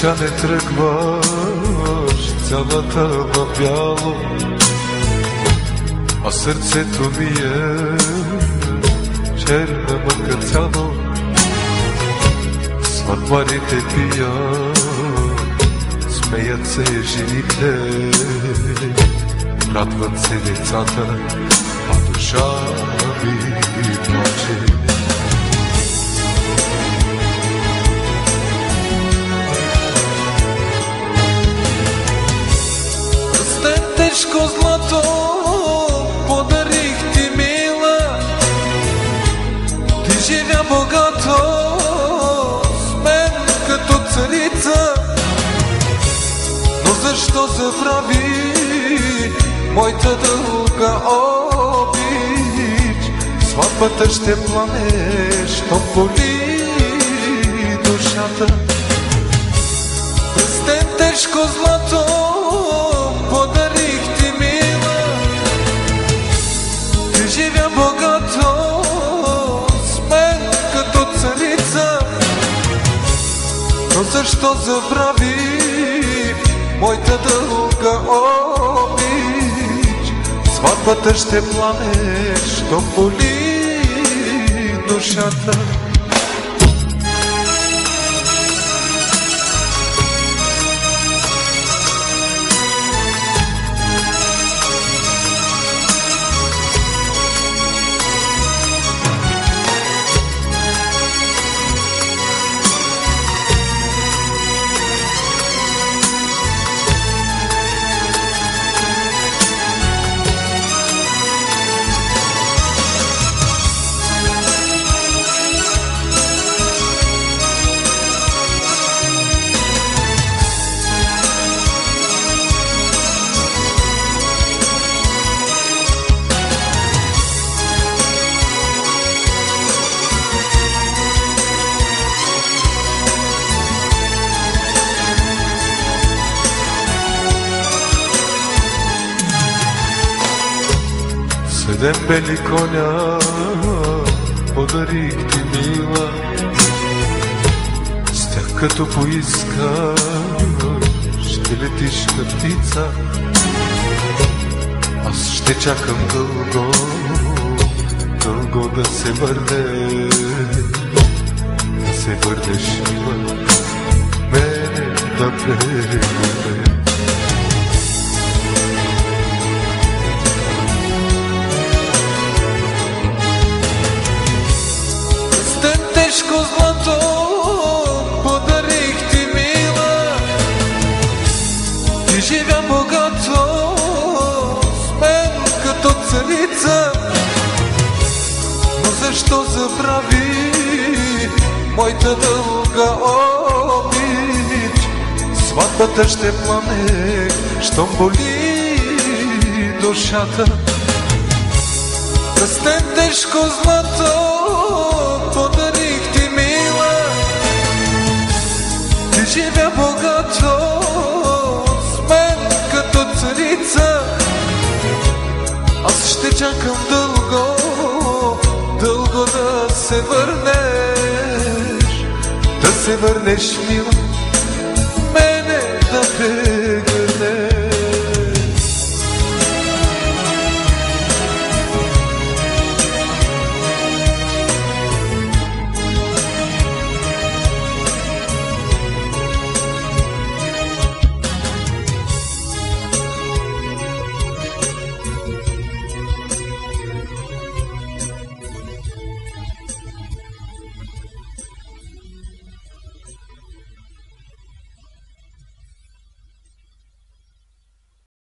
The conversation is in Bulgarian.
Веча не тръгваш, цялата в бяло, а сърцето ми е черна мъка цяло. Сватбарите пият, смеят се жените, радват се децата, а душа ми плаче. Тежко злато подарих ти, мила, ти живя богато с мен като царица. Но защо забрави моята дълга обич? Сватбата ще плане, що боли душата. Пръстен тежко злато подарих ти, мила, ти живя богато с мен като царица. Но защо забрави моята дълга обич? Сватбата ще плане, що боли душата. Седем бели коня подарих ти, мила, с тях като поискаш ще летиш като птица. Аз ще чакам дълго, дълго да се върнеш, мила, мене да прегърнеш. Тежко злато подарих ти, мила, ти живя богато с мен като царица. Но защо забрави моята дълга обич? Сватбата ще плане, щом боли душата. Растен тежко злато подарих ти, мила, ти живя богато с мен като царица. Аз ще чакам дълго, дълго да се върнеш, мила.